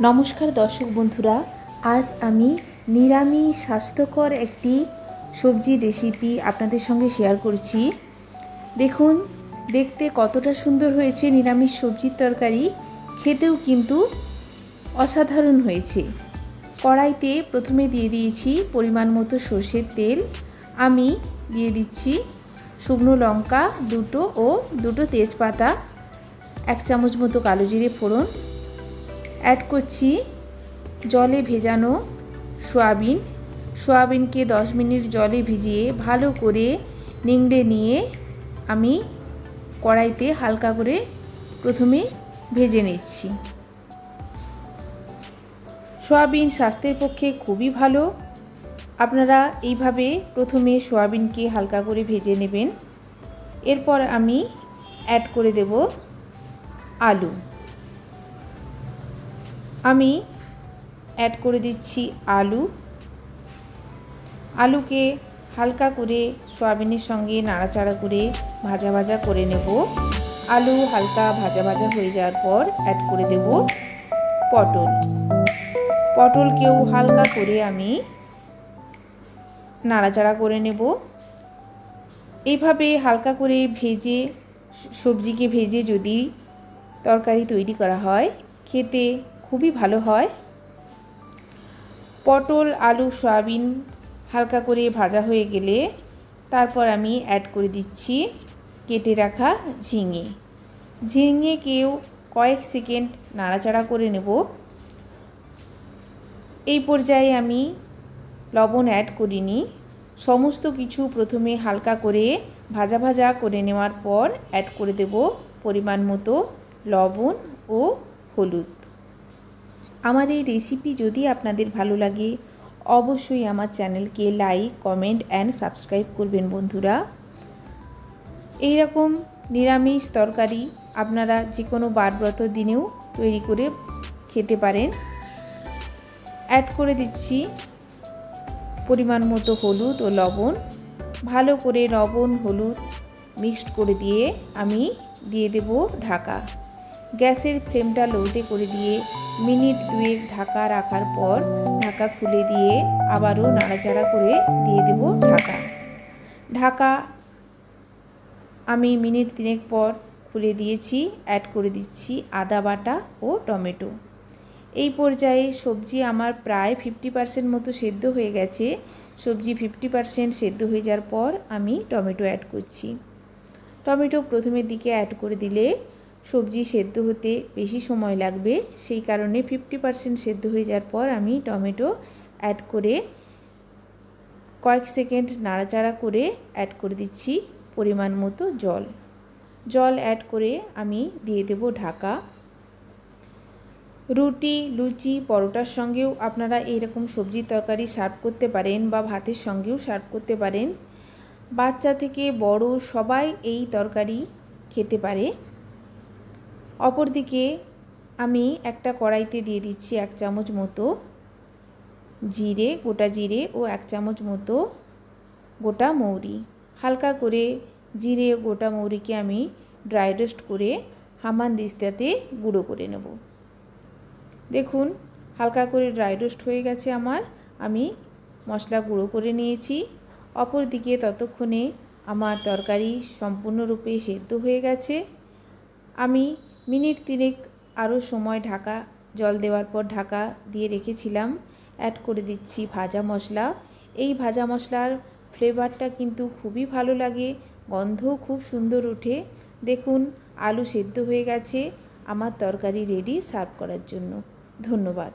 নমস্কার দর্শক বন্ধুরা, আজ আমি নিরামিষ স্বাস্থ্যকর একটি সবজির রেসিপি আপনাদের সঙ্গে শেয়ার করছি। দেখুন দেখতে কতটা সুন্দর হয়েছে নিরামিষ সবজির তরকারি, খেতেও কিন্তু অসাধারণ হয়েছে। কড়াইতে প্রথমে দিয়ে দিয়েছি পরিমাণ মতো সর্ষের তেল। আমি দিয়ে দিচ্ছি শুকনো লঙ্কা দুটো ও দুটো তেজপাতা, 1 চামচ মতো কালো জিরে ফোড়ন। অ্যাড করছি জলে ভেজানো সোয়াবিনকে 10 মিনিট জলে ভিজিয়ে ভালো করে নিংড়ে নিয়ে আমি কড়াইতে হালকা করে প্রথমে ভেজে নিচ্ছি। সোয়াবিন স্বাস্থ্যের পক্ষে খুবই ভালো। আপনারা এইভাবে প্রথমে সোয়াবিনকে হালকা করে ভেজে নেবেন। এরপর আমি অ্যাড করে দেব আলু। আমি অ্যাড করে দিচ্ছি আলুকে হালকা করে সোয়াবিনের সঙ্গে নাড়াচাড়া করে ভাজা করে নেব। আলু হালকা ভাজা হয়ে যাওয়ার পর অ্যাড করে দেব পটলকেও হালকা করে আমি নাড়াচাড়া করে নেব। এইভাবে হালকা করে সবজিকে ভেজে যদি তরকারি তৈরি করা হয় খেতে খুবই ভালো হয়। পটল আলু সয়াবিন হালকা করে ভাজা হয়ে গেলে তারপর আমি অ্যাড করে দিচ্ছি কেটে রাখা ঝিঙেকেও কয়েক সেকেন্ড নাড়াচাড়া করে নেব। এই পর্যায়ে আমি লবণ অ্যাড করিনি। সমস্ত কিছু প্রথমে হালকা করে ভাজা করে নেওয়ার পর অ্যাড করে দেব পরিমাণ মতো লবণ ও হলুদ। আমার এই রেসিপি যদি আপনাদের ভালো লাগে অবশ্যই আমার চ্যানেলকে লাইক, কমেন্ট অ্যান্ড সাবস্ক্রাইব করবেন বন্ধুরা। এই রকম নিরামিষ তরকারি আপনারা যে কোনো বারব্রত দিনেও তৈরি করে খেতে পারেন। অ্যাড করে দিচ্ছি পরিমাণ মতো হলুদ ও লবণ। ভালো করে লবণ হলুদ মিক্সড করে দিয়ে আমি দিয়ে দেব ঢাকা। গ্যাসের ফ্লেমটা লোতে করে দিয়ে মিনিট 2 ঢাকা রাখার পর ঢাকা খুলে দিয়ে আবারও নাড়াচাড়া করে দিয়ে দেব ঢাকা। আমি মিনিট 3 পর খুলে দিয়েছি। অ্যাড করে দিচ্ছি আদা বাটা ও টমেটো। এই পর্যায়ে সবজি আমার প্রায় 50% মতো সেদ্ধ হয়ে গেছে। সবজি 50% সেদ্ধ হয়ে যাওয়ার পর আমি টমেটো অ্যাড করছি। টমেটো প্রথমের দিকে অ্যাড করে দিলে সবজি সেদ্ধ হতে বেশি সময় লাগবে, সেই কারণে 50% সেদ্ধ হয়ে যাওয়ার পর আমি টমেটো অ্যাড করে কয়েক সেকেন্ড নাড়াচাড়া করে অ্যাড করে দিচ্ছি পরিমাণ মতো জল অ্যাড করে আমি দিয়ে দেব ঢাকা। রুটি, লুচি, পরোটার সঙ্গেও আপনারা এইরকম সবজির তরকারি সার্ভ করতে পারেন বা ভাতের সঙ্গেও সার্ভ করতে পারেন। বাচ্চা থেকে বড় সবাই এই তরকারি খেতে পারে। অপরদিকে আমি একটা কড়াইতে দিয়ে দিচ্ছি 1 চামচ মতো গোটা জিরে ও 1 চামচ মতো গোটা মৌরি। হালকা করে জিরে ও গোটা মৌরিকে আমি ড্রাই রোস্ট করে হামানদিস্তাতে গুঁড়ো করে নেব। দেখুন হালকা করে ড্রাই রোস্ট হয়ে গেছে আমার। আমি মশলা গুঁড়ো করে নিয়েছি। অপরদিকে ততক্ষণে আমার তরকারি সম্পূর্ণরূপে সেদ্ধ হয়ে গেছে। আমি মিনিট 3 আরও সময় জল দেওয়ার পর ঢাকা দিয়ে রেখেছিলাম। অ্যাড করে দিচ্ছি ভাজা মশলা। এই ভাজা মশলার ফ্লেভারটা কিন্তু খুবই ভালো লাগে, গন্ধও খুব সুন্দর ওঠে। দেখুন আলু সেদ্ধ হয়ে গেছে। আমার তরকারি রেডি সার্ভ করার জন্য। ধন্যবাদ।